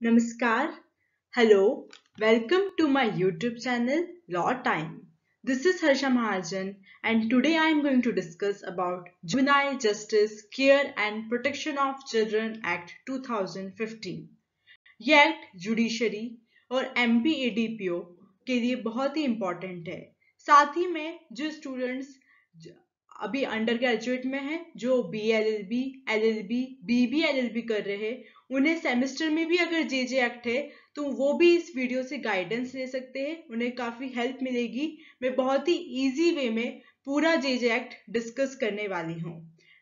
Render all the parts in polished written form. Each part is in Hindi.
Namaskar. Hello. Welcome to my YouTube channel Law Time. This is Harsha Mahajan and today I am going to discuss about Juvenile Justice Care and Protection of Children Act 2015. ये एक्ट जुडिशरी और MPADPO के लिए बहुत ही इम्पोर्टेंट है। साथ ही में जो स्टूडेंट्स अभी अंडर ग्रेजुएट में हैं, जो BLLB, LLB, BB LLB कर रहे हैं, उन्हें सेमेस्टर में भी अगर JJ एक्ट है तो वो भी इस वीडियो से गाइडेंस ले सकते हैं, उन्हें काफ़ी हेल्प मिलेगी। मैं बहुत ही इजी वे में पूरा JJ एक्ट डिस्कस करने वाली हूँ।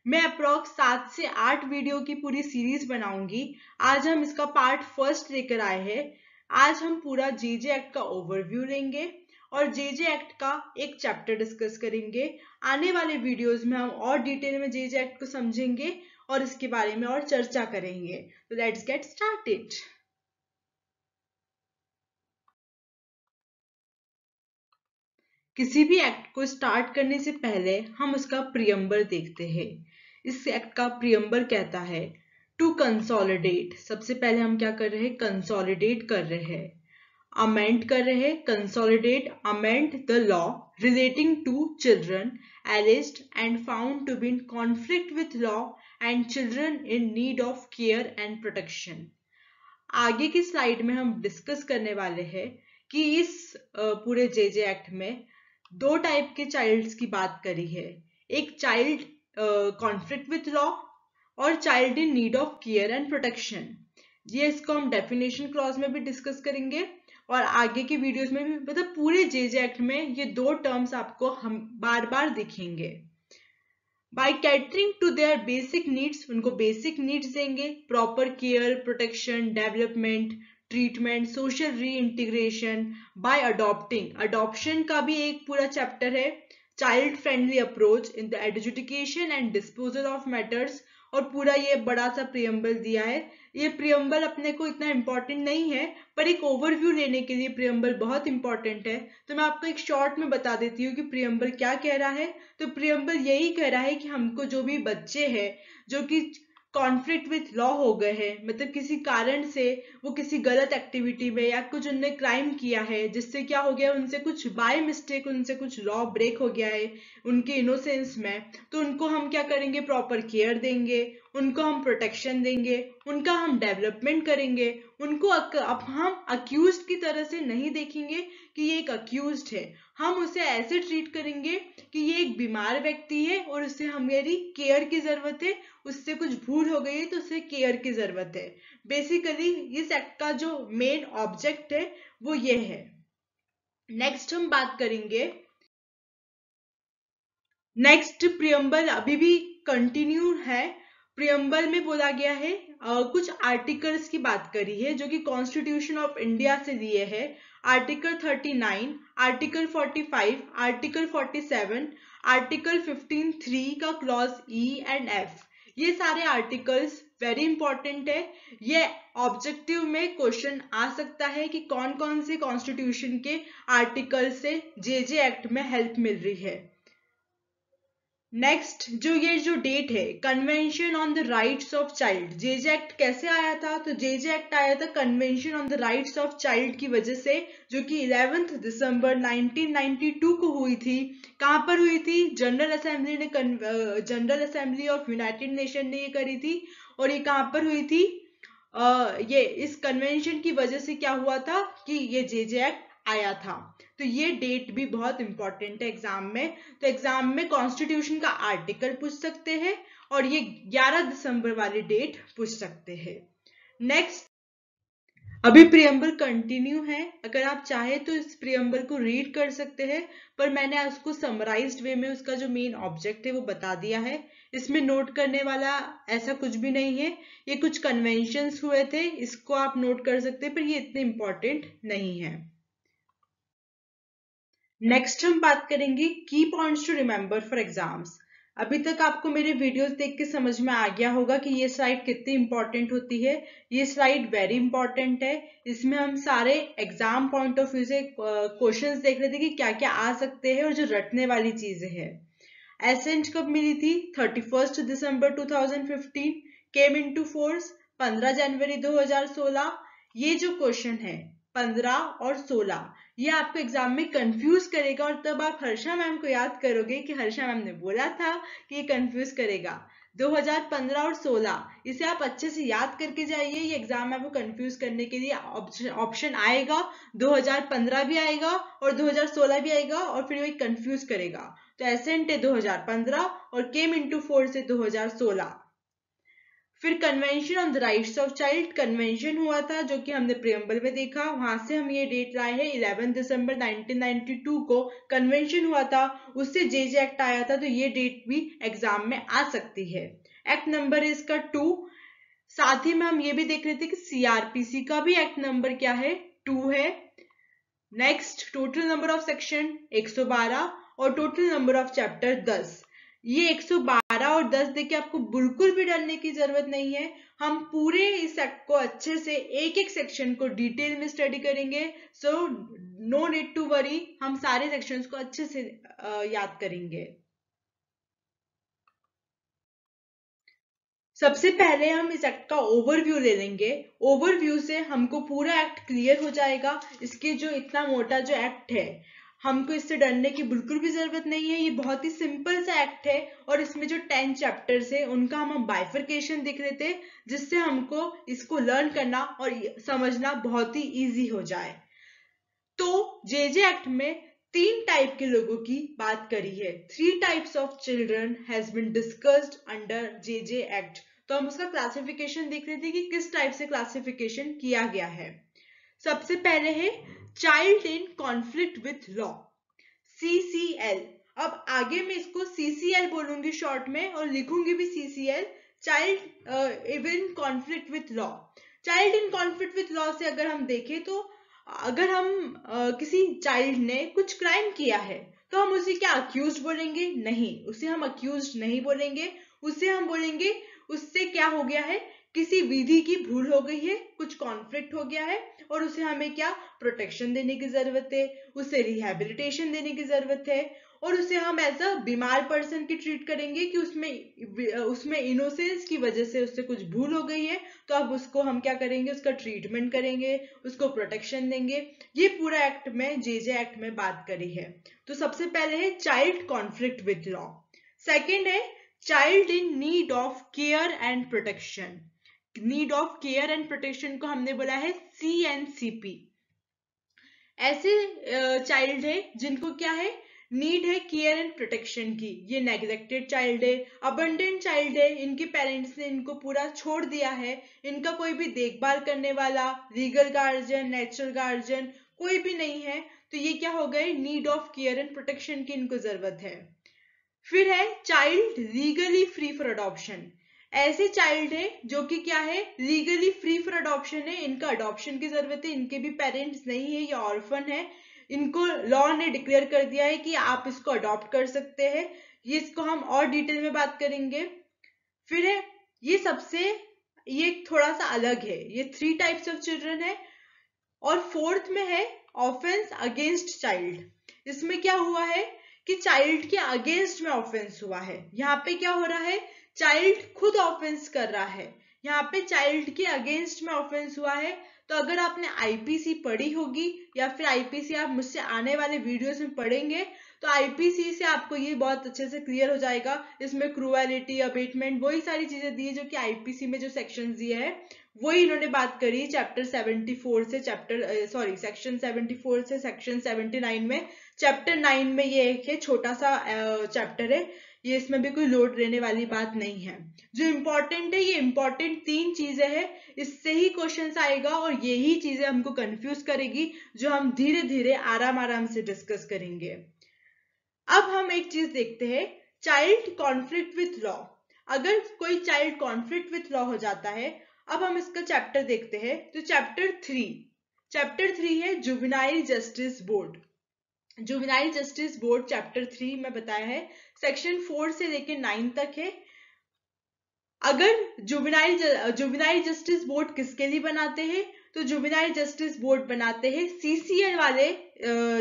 मैं अप्रॉक्स 7 से 8 वीडियो की पूरी सीरीज बनाऊंगी। आज हम इसका पार्ट फर्स्ट लेकर आए हैं। आज हम पूरा JJ एक्ट का ओवरव्यू लेंगे और JJ एक्ट का एक चैप्टर डिस्कस करेंगे। आने वाले वीडियोस में हम और डिटेल में JJ एक्ट को समझेंगे और इसके बारे में और चर्चा करेंगे। तो लेट्स गेट स्टार्टेड। किसी भी एक्ट को स्टार्ट करने से पहले हम उसका प्रियम्बल देखते हैं। इस एक्ट का प्रियम्बल कहता है टू कंसोलिडेट। सबसे पहले हम क्या कर रहे हैं? कंसोलिडेट कर रहे हैं, अमेंड कर रहे हैं। Consolidate, amend the law relating to children alleged and found to be in conflict with law and children in need of care and protection. आगे की स्लाइड में हम डिस्कस करने वाले हैं कि इस पूरे JJ एक्ट में दो टाइप के चाइल्ड्स की बात करी है। एक चाइल्ड कॉन्फ्लिक्ट विथ लॉ और child in need of care and protection. ये इसको हम डेफिनेशन क्लॉज में भी डिस्कस करेंगे और आगे की वीडियोस में भी। मतलब पूरे JJ एक्ट में ये दो टर्म्स आपको हम बार बार दिखेंगे। By catering to their basic needs, उनको बेसिक नीड्स देंगे, proper care, protection, development, treatment, social reintegration. By adopting, adoption का भी एक पूरा चैप्टर है। Child friendly approach in the adjudication and disposal of matters. और पूरा ये बड़ा सा प्रियम्बल दिया है। ये प्रियम्बल अपने को इतना इंपॉर्टेंट नहीं है, पर एक ओवरव्यू लेने के लिए प्रियम्बल बहुत इंपॉर्टेंट है। तो मैं आपको एक शॉर्ट में बता देती हूँ कि प्रियम्बल क्या कह रहा है। तो प्रियम्बल यही कह रहा है कि हमको जो भी बच्चे हैं जो कि कॉन्फ्लिक्ट विथ लॉ हो गए हैं, मतलब किसी कारण से वो किसी गलत एक्टिविटी में या कुछ उनने क्राइम किया है जिससे क्या हो गया, उनसे कुछ बाय मिस्टेक उनसे कुछ लॉ ब्रेक हो गया है उनके इनोसेंस में, तो उनको हम क्या करेंगे? प्रॉपर केयर देंगे, उनको हम प्रोटेक्शन देंगे, उनका हम डेवलपमेंट करेंगे। उनको अब हम अक्यूज की तरह से नहीं देखेंगे कि ये एक अक्यूज्ड है, हम उसे ऐसे ट्रीट करेंगे कि ये एक बीमार व्यक्ति है और उसे हमारी केयर की जरूरत है, उससे कुछ भूल हो गई है तो उसे केयर की जरूरत है। बेसिकली इस एक्ट का जो मेन ऑब्जेक्ट है वो ये है। नेक्स्ट हम बात करेंगे, नेक्स्ट प्रियम्बल अभी भी कंटिन्यू है। प्रियम्बल में बोला गया है, कुछ आर्टिकल्स की बात करी है जो कि कॉन्स्टिट्यूशन ऑफ इंडिया से लिए है। आर्टिकल 39, आर्टिकल 45, आर्टिकल 47, आर्टिकल 15(3) का क्लॉज E एंड F। ये सारे आर्टिकल्स वेरी इंपॉर्टेंट है। ये ऑब्जेक्टिव में क्वेश्चन आ सकता है कि कौन कौन से कॉन्स्टिट्यूशन के आर्टिकल से JJ एक्ट में हेल्प मिल रही है। नेक्स्ट ये जो डेट है, convention on the rights of child. JJ act कैसे आया था? तो JJ एक्ट आया था convention on the rights of child की वजह से, जो कि 11 दिसंबर 1992 को हुई थी। कहाँ पर हुई थी? जनरल असेंबली ने general assembly of United nation ने ये करी थी। और ये कहाँ पर हुई थी? ये इस कन्वेंशन की वजह से क्या हुआ था कि ये JJ एक्ट आया था। तो ये डेट भी बहुत इंपॉर्टेंट है एग्जाम में। तो एग्जाम में कॉन्स्टिट्यूशन का आर्टिकल पूछ सकते हैं और ये 11 दिसंबर वाली डेट पूछ सकते हैं। नेक्स्ट, अभी प्रियम्बल कंटिन्यू है। अगर आप चाहे तो इस प्रियम्बल को रीड कर सकते हैं, पर मैंने उसको समराइज्ड वे में उसका जो मेन ऑब्जेक्ट है वो बता दिया है। इसमें नोट करने वाला ऐसा कुछ भी नहीं है। ये कुछ कन्वेंशंस हुए थे, इसको आप नोट कर सकते हैं, पर ये इतने इंपॉर्टेंट नहीं है। नेक्स्ट हम बात करेंगे की points to remember for exams. अभी तक आपको मेरे वीडियोस देख के समझ में आ गया होगा कि ये स्लाइड कितनी इंपॉर्टेंट होती है। ये स्लाइड वेरी इंपॉर्टेंट है। इसमें हम सारे एग्जाम पॉइंट ऑफ व्यू से क्वेश्चंस देख रहे थे कि क्या क्या आ सकते हैं और जो रटने वाली चीजें हैं। एसेंट कब मिली थी? 31 दिसंबर 2015। केम इनटू फोर्स 15 जनवरी 2016। ये जो क्वेश्चन है 15 और 16 ये आपको एग्जाम में कंफ्यूज करेगा और तब आप हर्षा मैम को याद करोगे कि हर्षा मैम ने बोला था कि ये कंफ्यूज करेगा। 2015 और 16 इसे आप अच्छे से याद करके जाइए, ये एग्जाम में आपको कंफ्यूज करने के लिए ऑप्शन आएगा, 2015 भी आएगा और 2016 भी आएगा और फिर वही कंफ्यूज करेगा। तो एसेंट है 2015 और केम इनटू फोर्स है 2016। फिर convention on the rights of child convention हुआ था जो कि हमने प्रियम्बल में देखा, वहां से हम ये डेट लाए हैं 11 दिसंबर 1992 को कन्वेंशन हुआ था, उससे जे एक्ट आया था, तो ये डेट भी एग्जाम में आ सकती है। एक्ट नंबर है इसका 2। साथ ही में हम ये भी देख रहे थे कि सीआरपीसी का भी एक्ट नंबर क्या है 2 है। Next total number of section 112 और टोटल नंबर ऑफ चैप्टर 10। ये 112 और 10 देखिए आपको बिल्कुल भी डरने की जरूरत नहीं है, हम पूरे इस एक्ट को अच्छे से एक एक सेक्शन को डिटेल में स्टडी करेंगे, so no need to worry, हम सारे सेक्शंस को अच्छे से याद करेंगे। सबसे पहले हम इस एक्ट का ओवरव्यू ले लेंगे, ओवरव्यू से हमको पूरा एक्ट क्लियर हो जाएगा। इसके जो इतना मोटा जो एक्ट है हमको इससे डरने की बिल्कुल भी जरूरत नहीं है, ये बहुत ही सिंपल सा एक्ट है और इसमें जो 10 चैप्टर्स है उनका हम बाइफरकेशन देख रहे थे जिससे हमको इसको लर्न करना और समझना बहुत ही इजी हो जाए। तो जे एक्ट में 3 टाइप के लोगों की बात करी है, 3 types of children has been discussed under J act. तो हम उसका क्लासिफिकेशन देख रहे थे कि किस टाइप से क्लासिफिकेशन किया गया है। सबसे पहले है child in conflict with law, CCL। अब आगे मैं इसको CCL बोलूंगी शॉर्ट में और लिखूंगी भी CCL, child in conflict with law. Child in conflict with law से अगर हम देखें तो अगर हम किसी चाइल्ड ने कुछ क्राइम किया है तो हम उसे क्या अक्यूज बोलेंगे? नहीं, उसे हम अक्यूज नहीं बोलेंगे, उसे हम बोलेंगे उससे क्या हो गया है, किसी विधि की भूल हो गई है, कुछ कॉन्फ्लिक्ट हो गया है और उसे हमें क्या प्रोटेक्शन देने की जरूरत है, उसे रिहैबिलिटेशन देने की जरूरत है और उसे हम एज अ बीमार पर्सन की ट्रीट करेंगे कि उसमें इनोसेंस की वजह से उससे कुछ भूल हो गई है, तो अब उसको हम क्या करेंगे, उसका ट्रीटमेंट करेंगे, उसको प्रोटेक्शन देंगे। ये पूरा एक्ट में जे एक्ट में बात करी है। तो सबसे पहले है child conflict with law. Second है child in need of care and protection. Need of care and protection को हमने बोला है CNCP। ऐसे चाइल्ड है जिनको क्या है, नीड है केयर एंड प्रोटेक्शन की, ये नेग्लेक्टेड चाइल्ड है, अबंडेंट चाइल्ड है, इनके पेरेंट्स ने इनको पूरा छोड़ दिया है, इनका कोई भी देखभाल करने वाला लीगल गार्जियन, नेचुरल गार्जियन कोई भी नहीं है, तो ये क्या हो गए, need of care and protection की इनको जरूरत है। फिर है child legally free for adoption. ऐसे चाइल्ड है जो कि क्या है, लीगली फ्री फॉर अडॉप्शन है, इनका अडॉप्शन की जरूरत है, इनके भी पेरेंट्स नहीं है, ये ऑर्फन है, इनको लॉ ने डिक्लेयर कर दिया है कि आप इसको अडॉप्ट कर सकते हैं। ये इसको हम और डिटेल में बात करेंगे। फिर है ये थोड़ा सा अलग है, ये 3 टाइप्स ऑफ चिल्ड्रन है। और फोर्थ में है ऑफेंस अगेंस्ट चाइल्ड। इसमें क्या हुआ है कि चाइल्ड के अगेंस्ट में ऑफेंस हुआ है, यहाँ पे क्या हो रहा है, चाइल्ड खुद ऑफेंस कर रहा है, यहाँ पे चाइल्ड के अगेंस्ट में ऑफेंस हुआ है। तो अगर आपने आईपीसी पढ़ी होगी या फिर आईपीसी आप मुझसे आने वाले वीडियोस में पढ़ेंगे तो आईपीसी से आपको ये बहुत अच्छे से क्लियर हो जाएगा। इसमें क्रूएलिटी, अबेटमेंट, वही सारी चीजें दी है जो कि आईपीसी में जो सेक्शन दिए हैं वही इन्होंने बात करी चैप्टर 74 से सेक्शन 74 से सेक्शन 79 में। चैप्टर 9 में ये एक है, छोटा सा चैप्टर है, ये इसमें भी कोई लोड लेने वाली बात नहीं है। जो इम्पोर्टेंट है, ये इम्पोर्टेंट 3 चीजें हैं, इससे ही क्वेश्चन आएगा और यही चीजें हमको कंफ्यूज करेगी जो हम धीरे धीरे आराम से डिस्कस करेंगे। अब हम एक चीज देखते हैं, चाइल्ड कॉन्फ्लिक्ट विथ लॉ। अगर कोई चाइल्ड कॉन्फ्लिक्ट विथ लॉ हो जाता है, अब हम इसका चैप्टर देखते हैं। तो चैप्टर 3 है juvenile justice board. Juvenile justice board chapter 3 में बताया है, सेक्शन 4 से लेकर 9 तक है। अगर जुवेनाइल जस्टिस बोर्ड किसके लिए बनाते हैं, तो जुवेनाइल जस्टिस बोर्ड बनाते हैं CCL वाले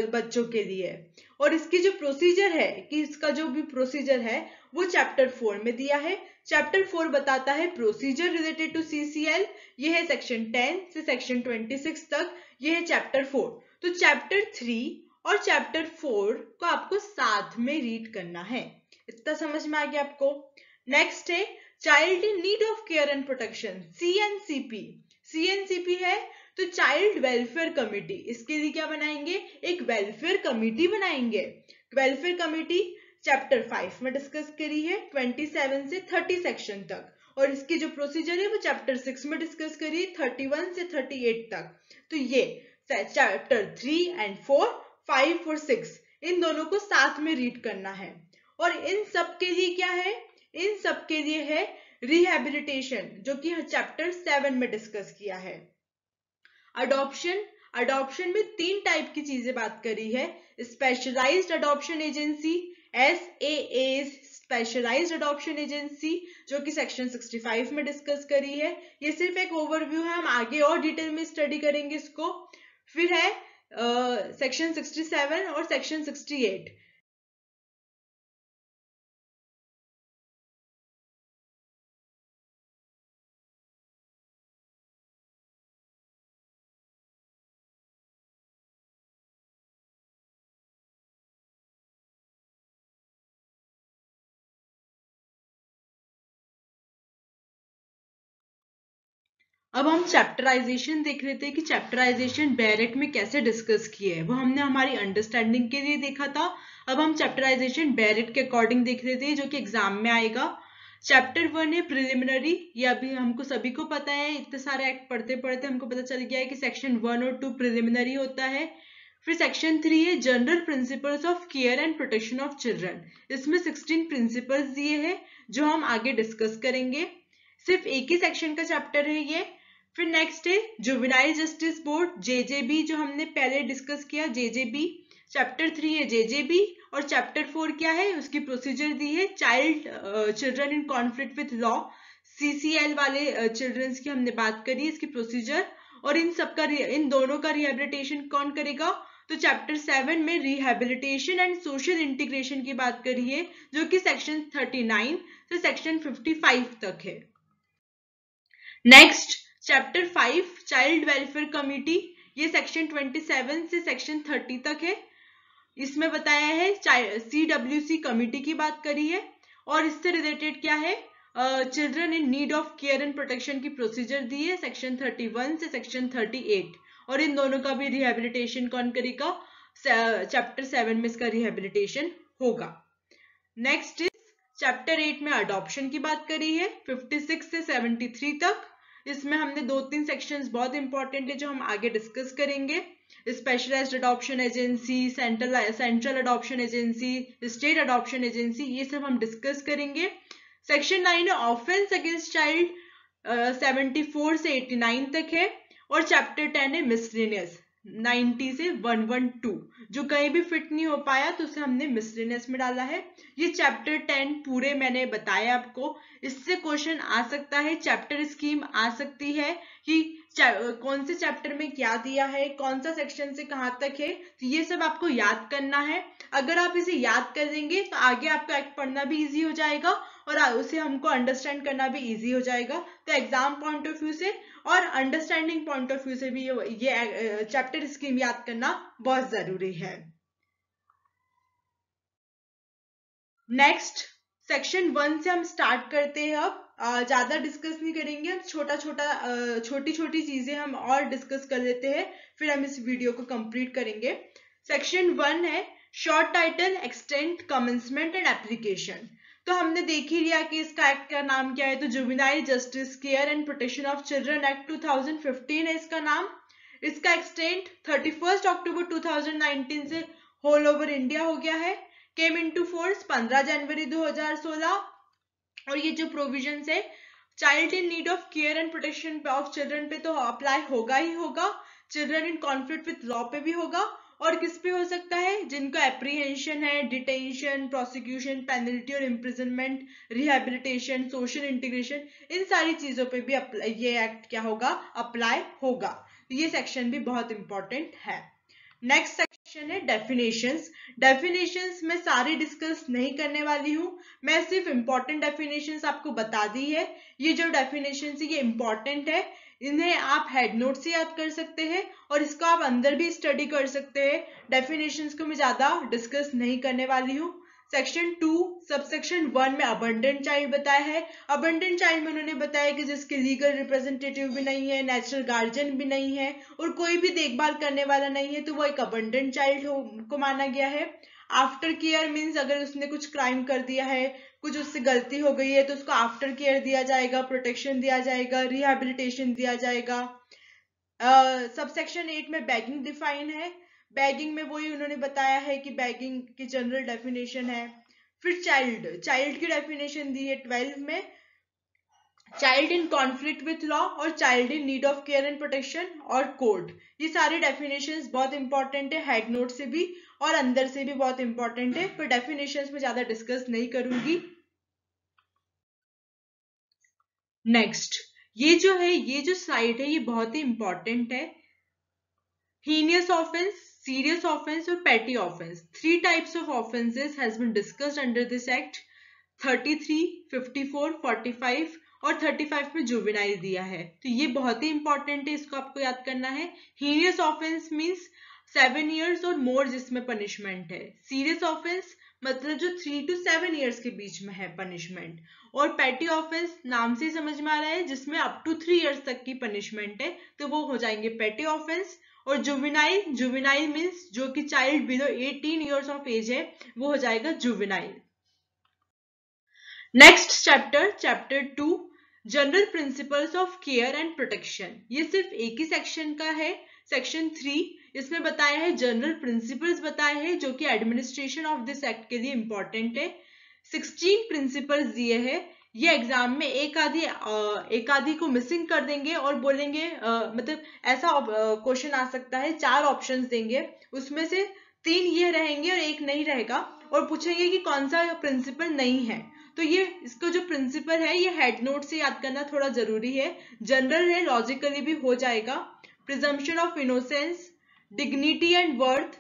बच्चों के लिए। और इसकी जो प्रोसीजर है कि इसका जो भी प्रोसीजर है वो चैप्टर 4 में दिया है। चैप्टर 4 बताता है प्रोसीजर रिलेटेड टू CCL, ये है सेक्शन 10 से सेक्शन 26 तक, ये है चैप्टर 4। तो चैप्टर 3 और चैप्टर 4 को आपको साथ में रीड करना है। इतना समझ में आ गया आपको। नेक्स्ट है child in need of care and protection, CNCP। CNCP है तो चाइल्ड वेलफेयर कमिटी, इसके लिए क्या बनाएंगे, एक वेलफेयर कमिटी बनाएंगे। वेलफेयर कमिटी चैप्टर 5 में डिस्कस करी है 27 से 30 सेक्शन तक, और इसकी जो प्रोसीजर है वो चैप्टर 6 में डिस्कस करी है 31 से 38 तक। तो ये चैप्टर 3 एंड 4, 5 और 6 इन दोनों को साथ में रीड करना है। और इन सब के लिए क्या है, इन सब के लिए है रिहैबिलिटेशन, जो कि चैप्टर 7 में डिस्कस किया है। अडॉप्शन में 3 टाइप की चीजें बात करी है, specialised adoption agency, SAAs specialised adoption agency, जो कि सेक्शन 65 में डिस्कस करी है। ये सिर्फ एक ओवरव्यू है, हम आगे और डिटेल में स्टडी करेंगे इसको। फिर है सेक्शन 67 और सेक्शन 68। अब हम चैप्टराइजेशन देख रहे थे कि चैप्टराइजेशन बैरेट में कैसे डिस्कस किया है, वो हमने हमारी अंडरस्टैंडिंग के लिए देखा था। अब हम चैप्टराइजेशन बैरेट के अकॉर्डिंग देख रहे थे, जो कि एग्जाम में आएगा। चैप्टर 1 है प्रिलिमिनरी, ये अभी हमको सभी को पता है, इतने सारे एक्ट पढ़ते पढ़ते हमको पता चल गया है कि सेक्शन 1 और 2 प्रिलिमिनरी होता है। फिर सेक्शन 3 है general principles of care and protection of children, इसमें 16 प्रिंसिपल्स दिए हैं जो हम आगे डिस्कस करेंगे। सिर्फ एक ही सेक्शन का चैप्टर है ये। फिर नेक्स्ट है जुवेनाइल जस्टिस बोर्ड, JJB, जो हमने पहले डिस्कस किया, JJB। चैप्टर 3 है JJB, और चैप्टर 4 क्या है, उसकी प्रोसीजर दी है children in conflict with law, CCL वाले चिल्ड्रंस की हमने बात करी, इसकी प्रोसीजर। और इन दोनों का रिहेबिलिटेशन कौन करेगा, तो चैप्टर 7 में रिहेबिलिटेशन एंड सोशल इंटीग्रेशन की बात करी है, जो कि सेक्शन 39 से सेक्शन 55 तक है। Next chapter 5 child welfare committee, ये सेक्शन 27 से सेक्शन 30 तक है। इसमें बताया है CWC कमिटी की बात करी है, और इससे रिलेटेड क्या है, children in need of care and protection की प्रोसीजर दी है सेक्शन 31 से सेक्शन 38, और इन दोनों का भी रिहेबिलिटेशन कौन करेगा, चैप्टर 7 में इसका रिहेबिलिटेशन होगा। नेक्स्ट इज चैप्टर 8 में अडॉप्शन की बात करी है 56 से 73 तक। इसमें हमने 2-3 सेक्शंस बहुत इंपॉर्टेंट है जो हम आगे डिस्कस करेंगे, specialised adoption agency, central adoption agency, state adoption agency, ये सब हम डिस्कस करेंगे। सेक्शन 9 है ऑफेंस अगेंस्ट चाइल्ड, 74 से 89 तक है। और चैप्टर 10 है मिसलेनियस, 90 से 112, जो कहीं भी फिट नहीं हो पाया तो उसे हमने मिसलेनियस में डाला है। ये चैप्टर 10 पूरे मैंने बताया आपको। इससे क्वेश्चन आ सकता है, चैप्टर स्कीम आ सकती है कि कौन से चैप्टर में क्या दिया है, कौन सा सेक्शन से कहां तक है, तो ये सब आपको याद करना है। अगर आप इसे याद कर लेंगे तो आगे आपका एक्ट पढ़ना भी इजी हो जाएगा, और उसे हमको अंडरस्टैंड करना भी इजी हो जाएगा। तो एग्जाम पॉइंट ऑफ व्यू से और अंडरस्टैंडिंग पॉइंट ऑफ व्यू से भी ये चैप्टर स्कीम याद करना बहुत जरूरी है। नेक्स्ट सेक्शन 1 से हम स्टार्ट करते हैं। अब ज्यादा डिस्कस नहीं करेंगे, हम छोटी छोटी चीजें हम और डिस्कस कर लेते हैं, फिर हम इस वीडियो को कंप्लीट करेंगे। सेक्शन 1 है short title, extent, commencement and application. तो हमने देख ही लिया कि इसका एक्ट का नाम क्या है, तो juvenile justice care and protection of children act 2015 है इसका नाम। इसका एक्सटेंट 31 अक्टूबर 2019 से होल ओवर इंडिया हो गया है। केम इनटू फोर्स 15 जनवरी 2016। और ये जो प्रोविजंस है child in need of care and protection of children पे तो अप्लाई होगा ही होगा, children in conflict with law पे भी होगा, और किस पे हो सकता है, जिनको एप्रीहेंशन है, डिटेंशन, प्रोसिक्यूशन, पेनल्टी और इम्प्रिजनमेंट, रिहेबिलिटेशन, सोशल इंटीग्रेशन, इन सारी चीजों पे भी ये एक्ट क्या होगा, अप्लाई होगा। तो ये सेक्शन भी बहुत इंपॉर्टेंट है। नेक्स्ट सेक्शन है डेफिनेशंस। डेफिनेशंस मैं सारी डिस्कस नहीं करने वाली हूँ, मैं सिर्फ इंपॉर्टेंट डेफिनेशंस आपको बता दी है। ये जो डेफिनेशंस है ये इंपॉर्टेंट है, इन्हें आप हेड नोट से याद कर सकते हैं और इसको आप अंदर भी स्टडी कर सकते हैं। डेफिनेशंस को मैं ज्यादा डिस्कस नहीं करने वाली हूँ। सेक्शन 2 सबसेक्शन 1 में अबंडेंट चाइल्ड बताया है। अबंडेंट चाइल्ड में उन्होंने बताया कि जिसके लीगल रिप्रेजेंटेटिव भी नहीं है, नेचुरल गार्जियन भी नहीं है और कोई भी देखभाल करने वाला नहीं है, तो वो एक अबंडेंट चाइल्ड को माना गया है। आफ्टर केयर मीन्स अगर उसने कुछ क्राइम कर दिया है, कुछ उससे गलती हो गई है, तो उसको आफ्टर केयर दिया जाएगा, प्रोटेक्शन दिया जाएगा, रिहेबिलिटेशन दिया जाएगा। सबसेक्शन 8 में बैगिंग डिफाइन है। बैगिंग में वही उन्होंने बताया है कि बैगिंग की जनरल डेफिनेशन है। फिर चाइल्ड की डेफिनेशन दी है 12 में, child in conflict with law और child in need of care and protection और कोर्ट। ये सारी डेफिनेशंस बहुत इंपॉर्टेंट है, हेड नोट से भी और अंदर से भी बहुत इंपॉर्टेंट है, पर डेफिनेशंस में ज्यादा डिस्कस नहीं करूंगी। नेक्स्ट, ये जो साइड है ये बहुत ही इंपॉर्टेंट है। Heinous offense, serious offense और petty offense. 3 types of offenses has been discussed under this act. 33, 54, 45 और 35 में जुवेनाइल दिया है, तो ये बहुत ही इंपॉर्टेंट है, इसको आपको याद करना है। Heinous offense means 7 years और मोर जिसमें पनिशमेंट है। सीरियस ऑफेंस मतलब जो 3 to 7 years के बीच में है पनिशमेंट, और पैटी ऑफेंस नाम से समझ में आ रहा है जिसमें अप टू 3 years तक की पनिशमेंट है, तो वो हो जाएंगे पैटी ऑफेंस। और जुवेनाइल मीन्स जो कि child below 18 years of age है, वो हो जाएगा juvenile. Next chapter 2 general principles of care and protection. ये सिर्फ एक ही सेक्शन का है, सेक्शन 3। इसमें बताया है जनरल प्रिंसिपल्स बताए हैं जो कि एडमिनिस्ट्रेशन ऑफ दिस एक्ट के लिए इंपॉर्टेंट है। 16 प्रिंसिपल्स दिए हैं। ये एग्जाम में एक आधी को मिसिंग कर देंगे और बोलेंगे मतलब ऐसा क्वेश्चन आ सकता है, 4 ऑप्शंस देंगे, उसमें से 3 ये रहेंगे और एक नहीं रहेगा, और पूछेंगे कि कौन सा प्रिंसिपल नहीं है। तो ये इसको जो प्रिंसिपल है ये हेड नोट से याद करना थोड़ा जरूरी है। जनरल है, लॉजिकली भी हो जाएगा। Presumption of innocence, dignity and worth,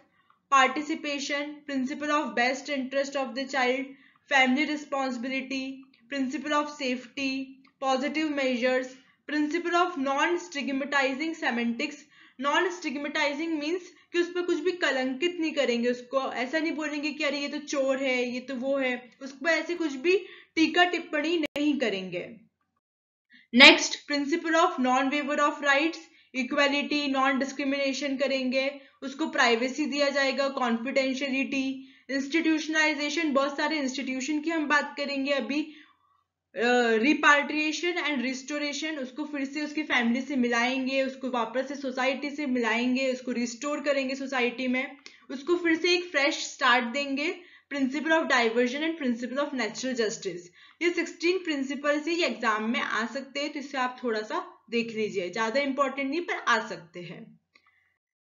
participation, principle of best interest of the child, family responsibility, principle of safety, positive measures, principle of non stigmatising semantics. Non stigmatising means कि उस पर कुछ भी कलंकित नहीं करेंगे, उसको ऐसा नहीं बोलेंगे कि अरे ये तो चोर है, ये तो वो है, उस पर ऐसे कुछ भी टीका टिप्पणी नहीं करेंगे। Next, principle of non waiver of rights, equality, non discrimination करेंगे, उसको प्राइवेसी दिया जाएगा, कॉन्फिडेंशियलिटी, इंस्टीट्यूशनलाइजेशन, बहुत सारे इंस्टीट्यूशन की हम बात करेंगे अभी, रिपार्टिएशन एंड रिस्टोरेशन, उसको फिर से उसकी फैमिली से मिलाएंगे, उसको वापस से सोसाइटी से मिलाएंगे, उसको रिस्टोर करेंगे सोसाइटी में, उसको फिर से एक फ्रेश स्टार्ट देंगे। Principle of diversion and principle of natural justice. ये 16 प्रिंसिपल से ये एग्जाम में आ सकते हैं, तो इसे आप थोड़ा सा देख लीजिए, ज्यादा इंपॉर्टेंट नहीं पर आ सकते हैं।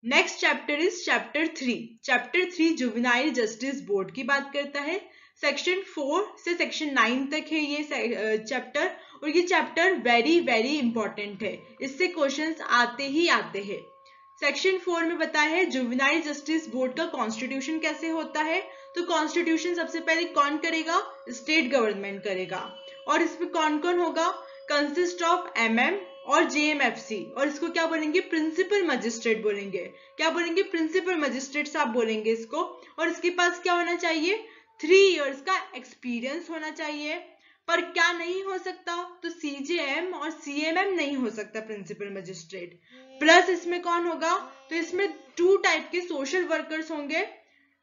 Next chapter is chapter 3। Chapter 3 juvenile justice board की बात करता है। सेक्शन 4 से सेक्शन 9 तक है ये चैप्टर, और ये चैप्टर वेरी वेरी इंपॉर्टेंट है, इससे क्वेश्चंस आते ही आते हैं। सेक्शन 4 में बताया है जुवेनाइल जस्टिस बोर्ड का कॉन्स्टिट्यूशन कैसे होता है। तो कॉन्स्टिट्यूशन सबसे पहले कौन करेगा, स्टेट गवर्नमेंट करेगा, और इसमें कौन कौन होगा, कंसिस्ट ऑफ MM और JMFC, और इसको क्या बोलेंगे, प्रिंसिपल मजिस्ट्रेट बोलेंगे। क्या बोलेंगे, प्रिंसिपल मजिस्ट्रेट साहब बोलेंगे इसको, और इसके पास क्या होना चाहिए, 3 years का एक्सपीरियंस होना चाहिए। पर क्या नहीं हो सकता, तो CJM और CMM नहीं हो सकता प्रिंसिपल मजिस्ट्रेट। प्लस इसमें कौन होगा, तो इसमें 2 टाइप के सोशल वर्कर्स होंगे,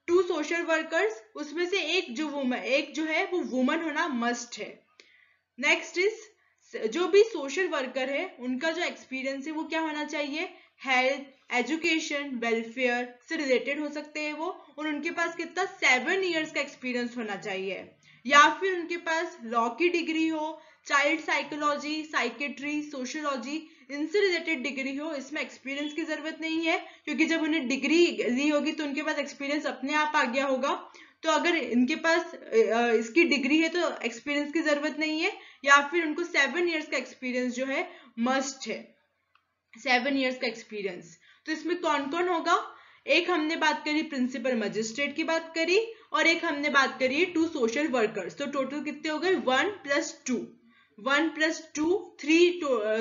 2 सोशल वर्कर्स, उसमें से एक जो है वो वुमन होना मस्ट है। नेक्स्ट इज जो भी सोशल वर्कर है उनका जो एक्सपीरियंस है वो क्या होना चाहिए, हेल्थ, एजुकेशन, वेलफेयर से रिलेटेड हो सकते हैं वो, और उनके पास कितना 7 years का एक्सपीरियंस होना चाहिए, या फिर उनके पास लॉ की डिग्री हो, चाइल्ड साइकोलॉजी, साइकेट्री, सोशियोलॉजी, इनसे रिलेटेड डिग्री हो। इसमें एक्सपीरियंस की जरूरत नहीं है, क्योंकि जब उन्हें डिग्री ली होगी तो उनके पास एक्सपीरियंस अपने आप आ गया होगा। तो अगर इनके पास इसकी डिग्री है तो एक्सपीरियंस की जरूरत नहीं है, या फिर उनको 7 years का एक्सपीरियंस जो है मस्ट है, 7 years का एक्सपीरियंस। तो इसमें कौन कौन होगा, एक हमने बात करी प्रिंसिपल मजिस्ट्रेट की बात करी, और एक हमने बात करी 2 सोशल वर्कर्स। तो टोटल कितने हो गए? 1 + 2, 1 + 2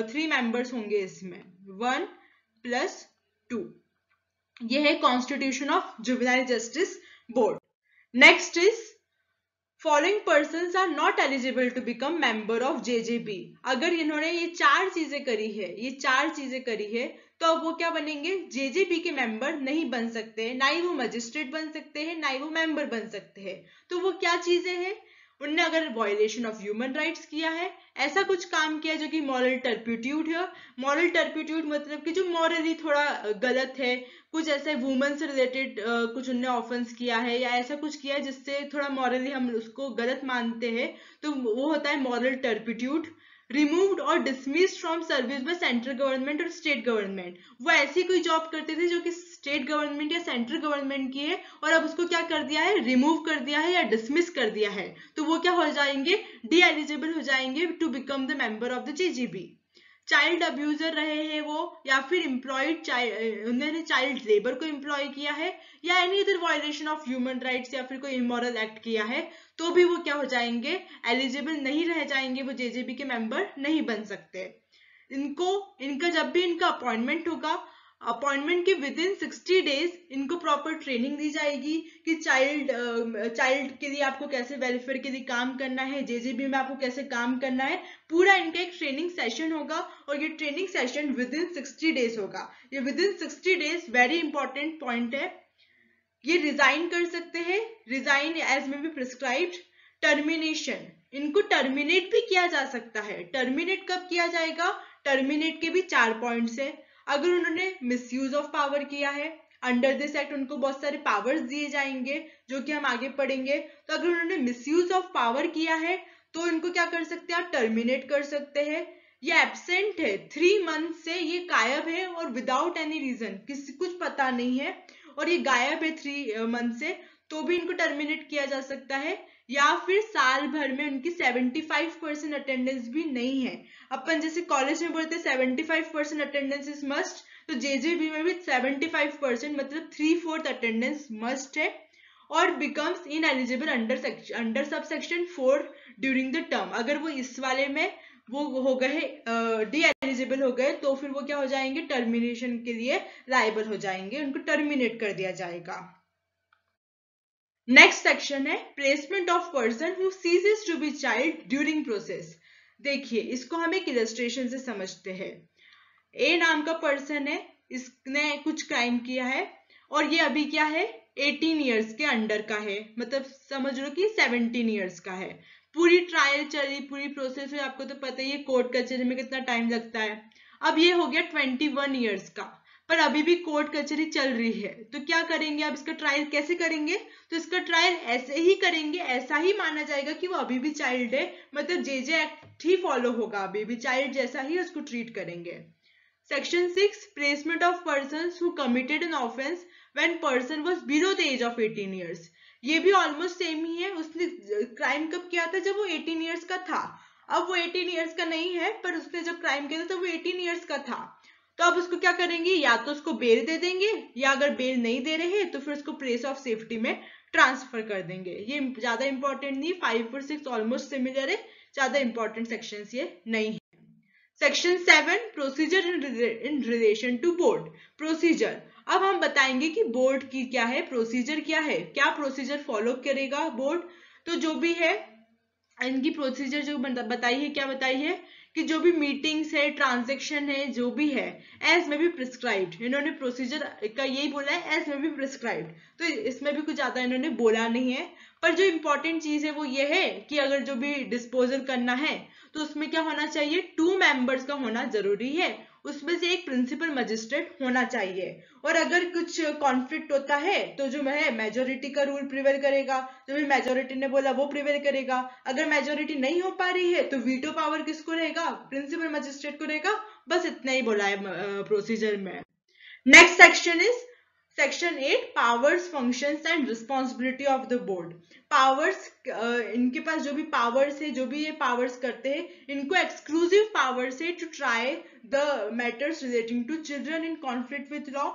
3 मेंबर्स होंगे इसमें, 1 + 2। ये है constitution of juvenile justice board. Next is following persons are not eligible to become member of JJB. अगर इन्होंने ये 4 चीजें करी है, ये 4 चीजें करी है, तो अब वो क्या बनेंगे? जेजेबी के मेंबर नहीं बन सकते, ना ही वो मजिस्ट्रेट बन सकते हैं, ना ही वो मेंबर बन सकते हैं। तो वो क्या चीजें हैं? उनने अगर वायलेशन ऑफ ह्यूमन राइट्स किया है, ऐसा कुछ काम किया जो कि मॉरल टर्पिट्यूड है। मॉरल टर्पिट्यूड मतलब कि जो मॉरली थोड़ा गलत है, कुछ ऐसे वुमेन से रिलेटेड कुछ उनने ऑफेंस किया है, या ऐसा कुछ किया है जिससे थोड़ा मॉरली हम उसको गलत मानते हैं, तो वो होता है मॉरल टर्पिट्यूड। रिमूव्ड और dismissed from service by central government और स्टेट गवर्नमेंट। वो ऐसी कोई जॉब करते थे जो कि स्टेट गवर्नमेंट या सेंट्रल गवर्नमेंट की है, और अब उसको क्या कर दिया है? रिमूव कर दिया है या डिसमिस कर दिया है। तो वो क्या हो जाएंगे? डी एलिजिबल हो जाएंगे to become the member of the JJB. Child abuser रहे हैं वो, या फिर एम्प्लॉयड उन्होंने चाइल्ड लेबर को एम्प्लॉय किया है, या any other violation of human rights, या फिर कोई इमोरल एक्ट किया है, तो भी वो क्या हो जाएंगे? एलिजिबल नहीं रह जाएंगे, वो जेजेबी के मेंबर नहीं बन सकते। इनका जब भी इनका अपॉइंटमेंट होगा, अपॉइंटमेंट के विद इन 60 डेज इनको प्रॉपर ट्रेनिंग दी जाएगी कि चाइल्ड के लिए आपको कैसे वेलफेयर के लिए काम करना है, जेजेबी में आपको कैसे काम करना है। पूरा इनका एक ट्रेनिंग सेशन होगा, और ये training session with in 60 days होगा। ये with in 60 days very important point है। ये रिजाइन कर सकते हैं, रिजाइन एज में बी प्रिस्क्राइब्ड। टर्मिनेशन, इनको टर्मिनेट भी किया जा सकता है। टर्मिनेट कब किया जाएगा? टर्मिनेट के भी 4 पॉइंट्स है। अगर उन्होंने मिसयूज ऑफ पावर किया है, अंडर दिस एक्ट उनको बहुत सारे पावर्स दिए जाएंगे जो कि हम आगे पढ़ेंगे। तो अगर उन्होंने मिसयूज ऑफ पावर किया है तो इनको क्या कर सकते हैं? आप टर्मिनेट कर सकते हैं। ये एब्सेंट है 3 मंथ से, ये गायब है और विदाउट एनी रीजन, किसी कुछ पता नहीं है, और ये गायब है 3 मंथ से, तो भी इनको टर्मिनेट किया जा सकता है। या फिर साल भर में उनकी 75% अटेंडेंस भी नहीं है। अपन जैसे कॉलेज में बोलते हैं 75% अटेंडेंस इज मस्ट, तो जेजेबी में भी 75% मतलब 3/4 अटेंडेंस मस्ट है, और becomes ineligible under sub section 4 during the term. अगर वो इस वाले में वो हो गए डी एलिजिबल हो गए, तो फिर वो क्या हो जाएंगे? टर्मिनेशन के लिए लायबल हो जाएंगे, उनको टर्मिनेट कर दिया जाएगा। नेक्स्ट सेक्शन है placement of person who ceases to be child during process. देखिए, इसको हम एक इलस्ट्रेशन से समझते हैं। ए नाम का पर्सन है, इसने कुछ क्राइम किया है, और ये अभी क्या है? 18 ईयर्स के अंडर का है, मतलब समझ लो कि 17 ईयर्स का है। पूरी ट्रायल चली, पूरी प्रोसेस हुई, आपको तो पता ही है कोर्ट कचहरी में कितना टाइम लगता है। अब ये हो गया 21 ईयर्स का, पर अभी भी कोर्ट कचहरी चल रही है, तो क्या करेंगे? अब इसका ट्रायल कैसे करेंगे? तो इसका ट्रायल ऐसे ही करेंगे, ऐसा ही माना जाएगा कि वो अभी भी चाइल्ड है, मतलब जेजे एक्ट ही फॉलो होगा, अभी भी चाइल्ड जैसा ही उसको ट्रीट करेंगे। Section 6 Placement of persons who committed an offence when person was below the age of 18 years। ये भी ऑलमोस्ट सेम ही है। उसने क्राइम कब किया था? जब वो 18 ईयर्स का था। अब वो 18 ईयर्स का नहीं है, पर उसने जब क्राइम किया था तब वो 18 ईयर्स का था। तो अब उसको क्या करेंगे? या तो उसको बेल दे देंगे, या अगर बेल नहीं दे रहे हैं तो फिर उसको प्लेस ऑफ सेफ्टी में ट्रांसफर कर देंगे। ये ज्यादा इंपॉर्टेंट नहीं, 5 और 6 ऑलमोस्ट सिमिलर है, ज्यादा इंपॉर्टेंट सेक्शंस ये नहीं है। Section 7 procedure in relation to board. Procedure, अब हम बताएंगे कि बोर्ड की क्या है, प्रोसीजर क्या है, क्या प्रोसीजर फॉलो करेगा बोर्ड। तो जो भी है इनकी प्रोसीजर जो बताई है, क्या बताई है कि जो भी मीटिंग्स है, ट्रांजेक्शन है, जो भी है, एज में भी प्रिस्क्राइब्ड। इन्होंने प्रोसीजर का यही बोला है, एज में भी प्रिस्क्राइब्ड, तो इसमें भी कुछ ज्यादा इन्होंने बोला नहीं है। पर जो इंपॉर्टेंट चीज है वो ये है कि अगर जो भी डिस्पोजल करना है तो उसमें क्या होना चाहिए? 2 मेंबर्स का होना जरूरी है, उसमें से एक प्रिंसिपल मजिस्ट्रेट होना चाहिए। और अगर कुछ कॉन्फ्लिक्ट होता है तो जो है मेजोरिटी का रूल प्रिवेल करेगा, जो भी मेजोरिटी ने बोला वो प्रिवेल करेगा। अगर मेजोरिटी नहीं हो पा रही है तो वीटो पावर किसको रहेगा? प्रिंसिपल मजिस्ट्रेट को रहेगा। बस इतना ही बोला है प्रोसीजर में। Next section is section 8 powers, functions and responsibility of the board. Powers, इनके पास जो भी पावर्स है, जो भी ये पावर्स करते हैं, इनको एक्सक्लूसिव पावर्स है to try the matters relating to children in conflict with law.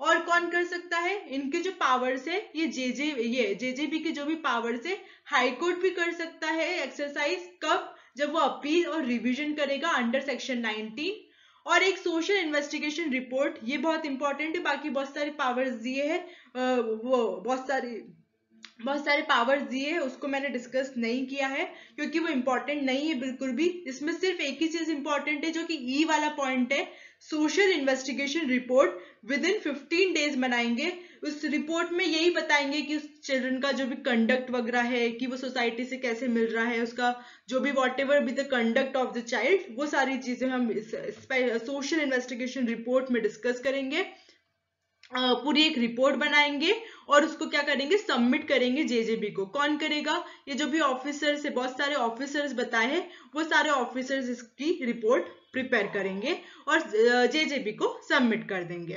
और कौन कर सकता है? इनके जो पावर्स है ये जेजेबी के जो भी पावर्स है, हाई कोर्ट भी कर सकता है एक्सरसाइज। कब? जब वो अपील और रिवीजन करेगा अंडर सेक्शन 19। और एक सोशल इन्वेस्टिगेशन रिपोर्ट, ये बहुत इंपॉर्टेंट है। बाकी बहुत सारे पावर्स दिए हैं, वो बहुत सारे पावर्स दिए हैं, उसको मैंने डिस्कस नहीं किया है क्योंकि वो इंपॉर्टेंट नहीं है बिल्कुल भी। इसमें सिर्फ एक ही चीज इंपॉर्टेंट है जो कि ई वाला पॉइंट है, social investigation report with in 15 days बनाएंगे। उस रिपोर्ट में यही बताएंगे कि उस चिल्ड्रन का जो भी कंडक्ट वगैरह है कि वो सोसाइटी से कैसे मिल रहा है, उसका जो भी what ever be the conduct of the child, वो सारी चीजें हम सोशल इन्वेस्टिगेशन रिपोर्ट में डिस्कस करेंगे। पूरी एक रिपोर्ट बनाएंगे और उसको क्या करेंगे? सबमिट करेंगे जेजेबी को। कौन करेगा? ये जो भी ऑफिसर्स है, बहुत सारे ऑफिसर्स बताए हैं, वो सारे ऑफिसर्स इसकी रिपोर्ट प्रिपेयर करेंगे और जेजेबी को सबमिट कर देंगे।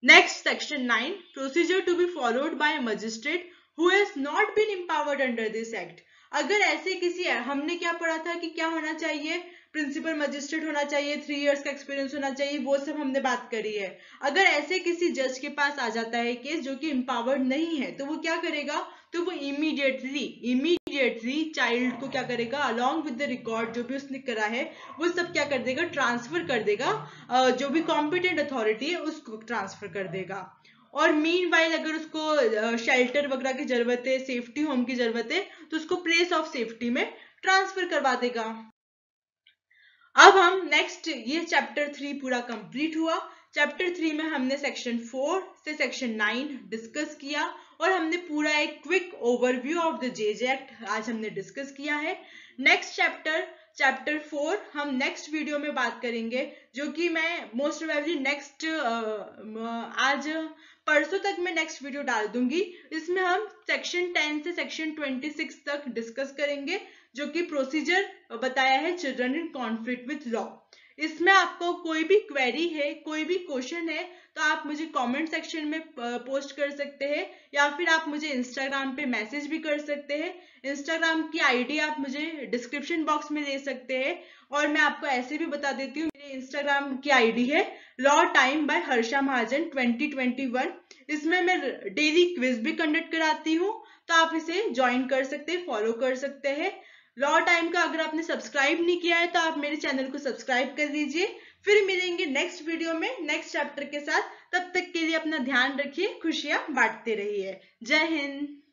Next section 9, procedure to be followed by magistrate who has not been empowered under this act. अगर ऐसे किसी, हमने क्या पढ़ा था कि क्या होना चाहिए? प्रिंसिपल मजिस्ट्रेट होना चाहिए, 3 इयर्स का एक्सपीरियंस होना चाहिए, वो सब हमने बात करी है। अगर ऐसे किसी जज के पास आ जाता है केस जो कि एम्पावर्ड नहीं है, तो वो क्या करेगा? तो वो इमीडिएटली चाइल्ड को क्या करेगा? अलॉन्ग विद द रिकॉर्ड जो भी उसने करा है वो सब क्या कर देगा? ट्रांसफर कर देगा, जो भी कॉम्पिटेंट अथॉरिटी है उसको ट्रांसफर कर देगा। और मीनवाइल अगर उसको शेल्टर वगैरह की जरूरत है, सेफ्टी होम की जरूरत है, तो उसको प्लेस ऑफ सेफ्टी में ट्रांसफर करवा देगा। अब हम नेक्स्ट, ये चैप्टर 3 पूरा कंप्लीट हुआ। चैप्टर 3 में हमने सेक्शन 4 से सेक्शन 9 डिस्कस किया और हमने पूरा एक quick overview of the JJ act आज हमने डिस्कस किया है। नेक्स्ट चैप्टर 4 हम नेक्स्ट वीडियो में बात करेंगे, जो कि मैं मोस्ट प्रोबेबली नेक्स्ट आज परसों तक मैं नेक्स्ट वीडियो डाल दूंगी। इसमें हम सेक्शन 10 से सेक्शन 26 तक डिस्कस करेंगे, जो कि प्रोसीजर बताया है children in conflict with law. इसमें आपको कोई भी क्वेरी है, कोई भी क्वेश्चन है, तो आप मुझे कमेंट सेक्शन में पोस्ट कर सकते हैं या फिर आप मुझे इंस्टाग्राम पे मैसेज भी कर सकते हैं। इंस्टाग्राम की आईडी आप मुझे डिस्क्रिप्शन बॉक्स में दे सकते हैं। और मैं आपको ऐसे भी बता देती हूँ, मेरे इंस्टाग्राम की आईडी है लॉ टाइम बाय हर्षा महाजन 2021। इसमें मैं डेली क्विज भी कंडक्ट कराती हूँ, तो आप इसे ज्वाइन कर सकते हैं, फॉलो कर सकते हैं। लॉ टाइम का अगर आपने सब्सक्राइब नहीं किया है तो आप मेरे चैनल को सब्सक्राइब कर लीजिए। फिर मिलेंगे नेक्स्ट वीडियो में नेक्स्ट चैप्टर के साथ। तब तक के लिए अपना ध्यान रखिए, खुशियां बांटते रहिए। जय हिंद।